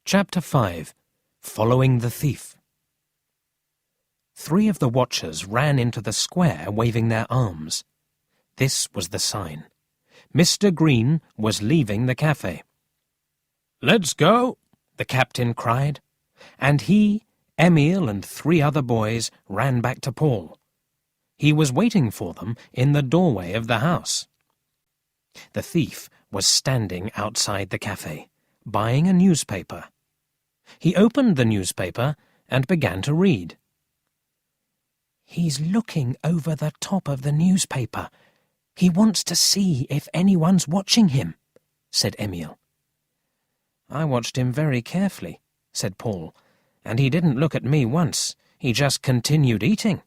Chapter 5. Following the Thief. 3 of the watchers ran into the square waving their arms. This was the sign. Mr. Green was leaving the cafe. "Let's go," the captain cried, and he, Emil and 3 other boys ran back to Paul. He was waiting for them in the doorway of the house. The thief was standing outside the cafe, buying a newspaper. He opened the newspaper and began to read. "He's looking over the top of the newspaper. He wants to see if anyone's watching him," said Emil. "I watched him very carefully," said Paul, "and he didn't look at me once. He just continued eating."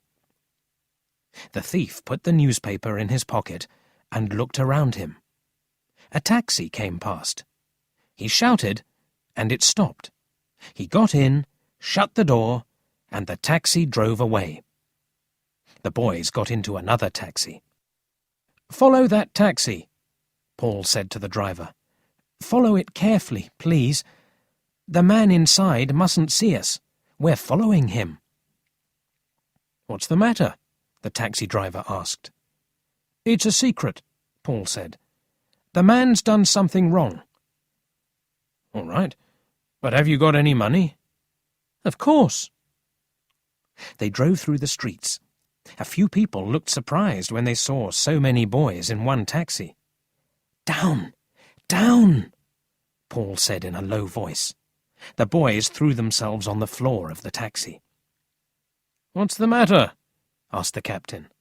The thief put the newspaper in his pocket and looked around him. A taxi came past. He shouted, and it stopped. He got in, shut the door, and the taxi drove away. The boys got into another taxi. "Follow that taxi," Paul said to the driver. "Follow it carefully, please. The man inside mustn't see us. We're following him." "What's the matter?" the taxi driver asked. "It's a secret," Paul said. "The man's done something wrong." "All right, but have you got any money?" "Of course." They drove through the streets. A few people looked surprised when they saw so many boys in one taxi. "Down! Down!" Paul said in a low voice. The boys threw themselves on the floor of the taxi. "What's the matter?" asked the captain.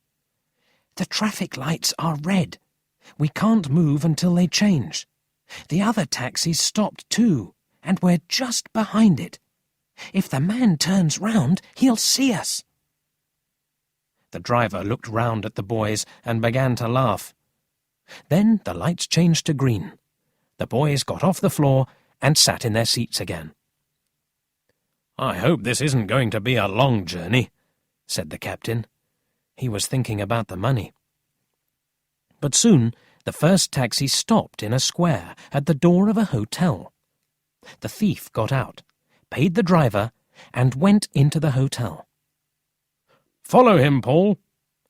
"The traffic lights are red. We can't move until they change. The other taxi's stopped too, and we're just behind it. If the man turns round, he'll see us." The driver looked round at the boys and began to laugh. Then the lights changed to green. The boys got off the floor and sat in their seats again. "I hope this isn't going to be a long journey," said the captain. He was thinking about the money. But soon the first taxi stopped in a square at the door of a hotel. The thief got out, paid the driver, and went into the hotel. "Follow him, Paul,"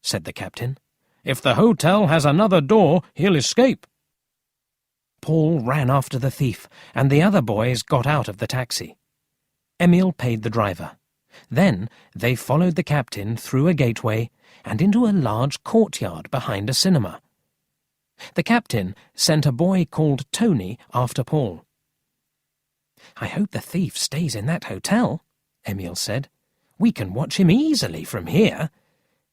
said the captain. "If the hotel has another door, he'll escape." Paul ran after the thief, and the other boys got out of the taxi. Emil paid the driver. Then they followed the captain through a gateway and into a large courtyard behind a cinema. The captain sent a boy called Tony after Paul. "I hope the thief stays in that hotel," Emil said. "We can watch him easily from here.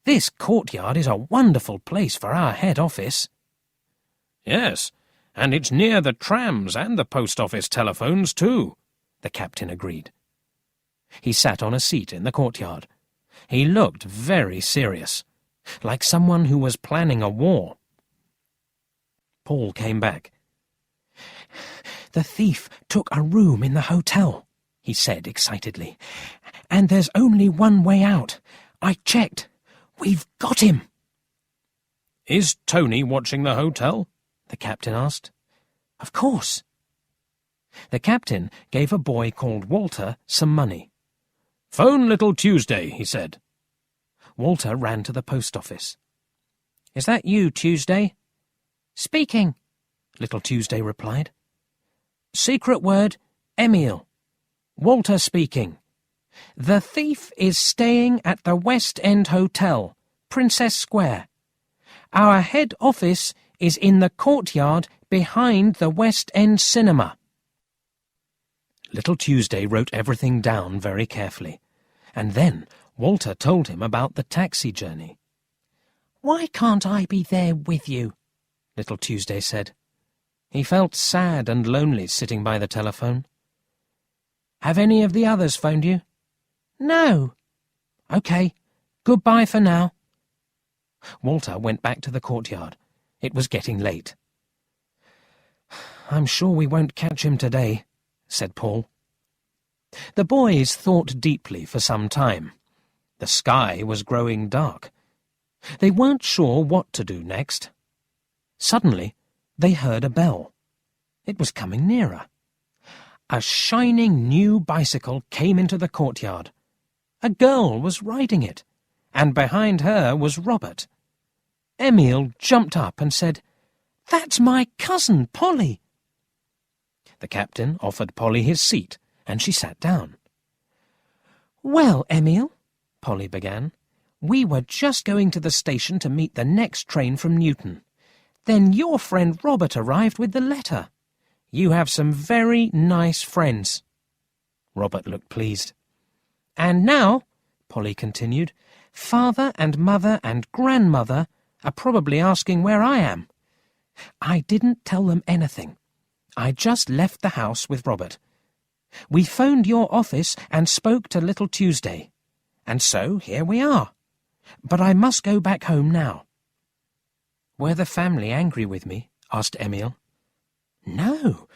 This courtyard is a wonderful place for our head office." "Yes, and it's near the trams and the post office telephones too," the captain agreed. He sat on a seat in the courtyard. He looked very serious, like someone who was planning a war. Paul came back. "The thief took a room in the hotel," he said excitedly. "And there's only one way out. I checked. We've got him." "Is Tony watching the hotel?" the captain asked. "Of course." The captain gave a boy called Walter some money. "Phone little Tuesday," he said. Walter ran to the post office. "Is that you, Tuesday?" "Speaking," little Tuesday replied. "Secret word, Emil. Walter speaking. The thief is staying at the West End Hotel, Princess Square. Our head office is in the courtyard behind the West End Cinema." Little Tuesday wrote everything down very carefully, and then Walter told him about the taxi journey. "Why can't I be there with you?" little Tuesday said. He felt sad and lonely sitting by the telephone. "Have any of the others phoned you?" "No." "OK, goodbye for now." Walter went back to the courtyard. It was getting late. "I'm sure we won't catch him today," said Paul. The boys thought deeply for some time. The sky was growing dark. They weren't sure what to do next. Suddenly, they heard a bell. It was coming nearer. A shining new bicycle came into the courtyard. A girl was riding it, and behind her was Robert. Emil jumped up and said, "That's my cousin, Polly." The captain offered Polly his seat, and she sat down. "Well, Emil," Polly began, "we were just going to the station to meet the next train from Newton. Then your friend Robert arrived with the letter. You have some very nice friends." Robert looked pleased. "And now," Polly continued, "Father and Mother and Grandmother are probably asking where I am. I didn't tell them anything. I just left the house with Robert. We phoned your office and spoke to little Tuesday. And so here we are. But I must go back home now." "Were the family angry with me?" asked Emil. "No.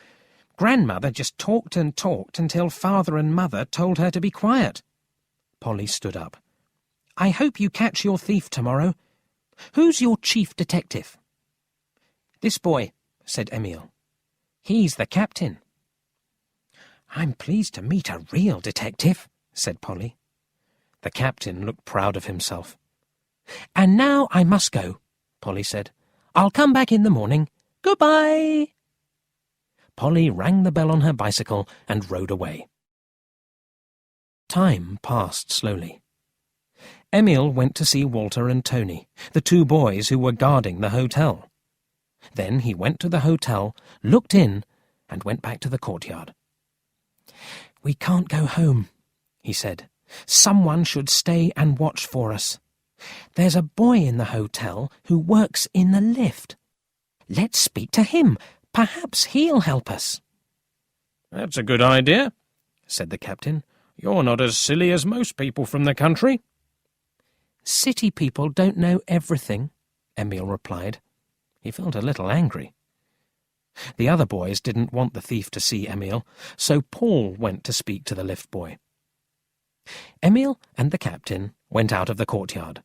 Grandmother just talked and talked until Father and Mother told her to be quiet." Polly stood up. "I hope you catch your thief tomorrow. Who's your chief detective?" "This boy," said Emil. "He's the captain." "I'm pleased to meet a real detective," said Polly. The captain looked proud of himself. "And now I must go," Polly said. "I'll come back in the morning. Goodbye." Polly rang the bell on her bicycle and rode away. Time passed slowly. Emil went to see Walter and Tony, the two boys who were guarding the hotel. Then he went to the hotel, looked in, and went back to the courtyard. "We can't go home," he said. "Someone should stay and watch for us. There's a boy in the hotel who works in the lift. Let's speak to him. Perhaps he'll help us." "That's a good idea," said the captain. "You're not as silly as most people from the country." "City people don't know everything," Emil replied. He felt a little angry. The other boys didn't want the thief to see Emil, so Paul went to speak to the lift boy. Emil and the captain went out of the courtyard.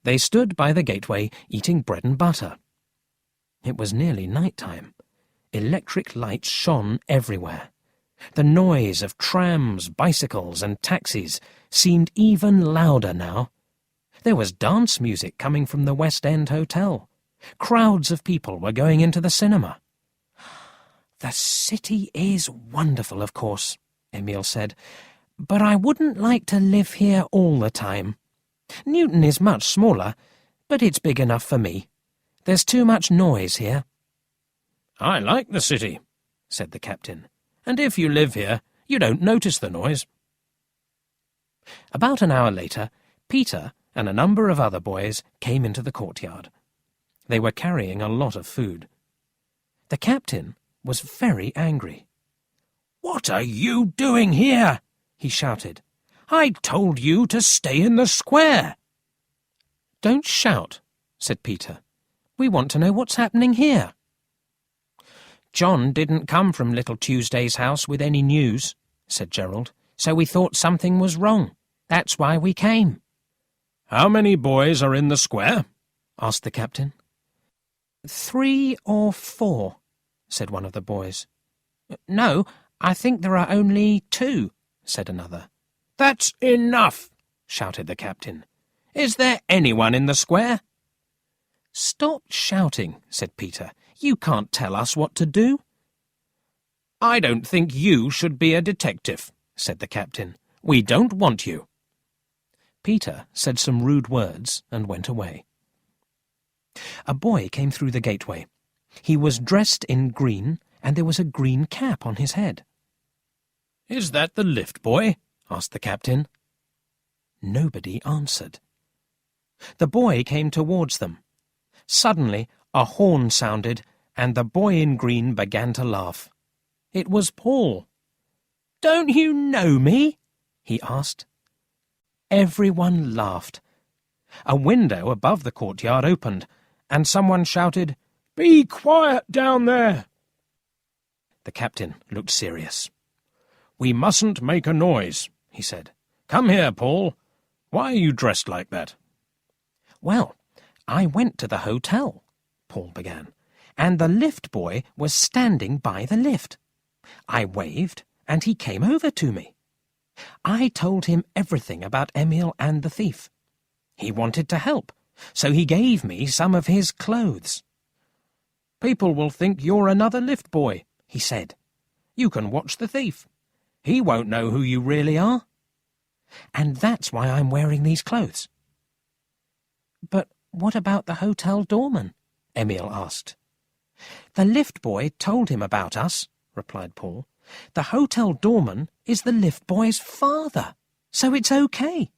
They stood by the gateway eating bread and butter. It was nearly night time. Electric lights shone everywhere. The noise of trams, bicycles, and taxis seemed even louder now. There was dance music coming from the West End Hotel. Crowds of people were going into the cinema. "The city is wonderful, of course," Emil said, "but I wouldn't like to live here all the time. Newton is much smaller, but it's big enough for me. There's too much noise here." "I like the city," said the captain, "and if you live here, you don't notice the noise." About an hour later, Peter and a number of other boys came into the courtyard. They were carrying a lot of food. The captain was very angry. "What are you doing here?" he shouted. "I told you to stay in the square." "Don't shout," said Peter. "We want to know what's happening here." "John didn't come from little Tuesday's house with any news," said Gerald, "so we thought something was wrong. That's why we came." "How many boys are in the square?" asked the captain. 3 or 4, said one of the boys. "No, I think there are only 2, said another. "That's enough," shouted the captain. "Is there anyone in the square?" "Stop shouting," said Peter. "You can't tell us what to do." "I don't think you should be a detective," said the captain. "We don't want you." Peter said some rude words and went away. A boy came through the gateway. He was dressed in green, and there was a green cap on his head. "Is that the lift boy?" asked the captain. Nobody answered. The boy came towards them. Suddenly a horn sounded, and the boy in green began to laugh. It was Paul. "Don't you know me?" he asked. Everyone laughed. A window above the courtyard opened, and someone shouted, "Be quiet down there!" The captain looked serious. "We mustn't make a noise," he said. "Come here, Paul. Why are you dressed like that?" "Well, I went to the hotel," Paul began, "and the lift boy was standing by the lift. I waved, and he came over to me. I told him everything about Emil and the thief. He wanted to help, so he gave me some of his clothes. "People will think you're another lift boy," he said. "You can watch the thief. He won't know who you really are. And that's why I'm wearing these clothes." "But what about the hotel doorman?" Emil asked. "The lift boy told him about us," replied Paul. "The hotel doorman is the lift boy's father, so it's okay.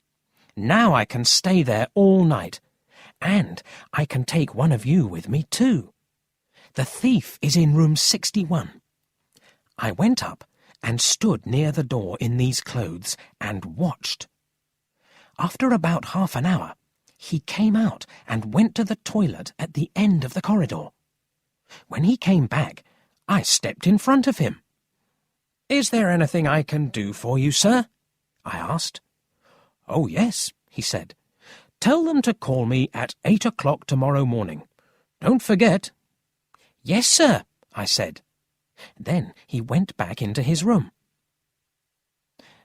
Now I can stay there all night, and I can take one of you with me too. The thief is in room 61. I went up and stood near the door in these clothes and watched. After about half an hour, he came out and went to the toilet at the end of the corridor. When he came back, I stepped in front of him. 'Is there anything I can do for you, sir?' I asked. 'Oh, yes,' he said. 'Tell them to call me at 8 o'clock tomorrow morning. Don't forget.' 'Yes, sir,' I said. Then he went back into his room."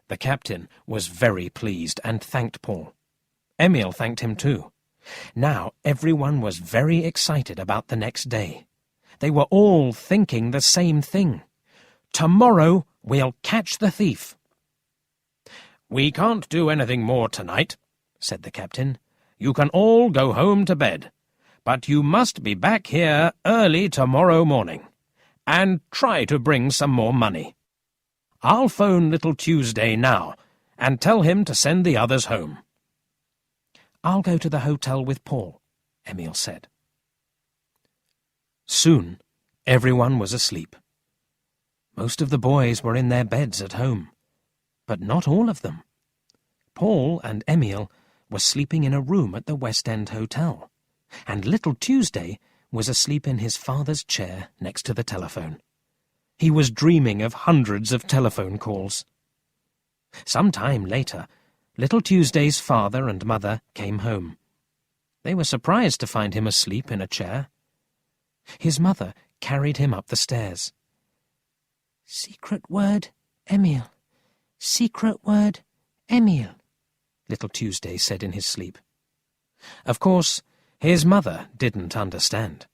The captain was very pleased and thanked Paul. Emil thanked him too. Now everyone was very excited about the next day. They were all thinking the same thing. Tomorrow we'll catch the thief. "We can't do anything more tonight," said the captain. "You can all go home to bed, but you must be back here early tomorrow morning, and try to bring some more money. I'll phone little Tuesday now, and tell him to send the others home." "I'll go to the hotel with Paul," Emil said. Soon everyone was asleep. Most of the boys were in their beds at home, but not all of them. Paul and Emil were sleeping in a room at the West End Hotel, and little Tuesday was asleep in his father's chair next to the telephone. He was dreaming of hundreds of telephone calls. Some time later, little Tuesday's father and mother came home. They were surprised to find him asleep in a chair. His mother carried him up the stairs. "Secret word, Emil. Secret word, Emil," little Tuesday said in his sleep. Of course, his mother didn't understand.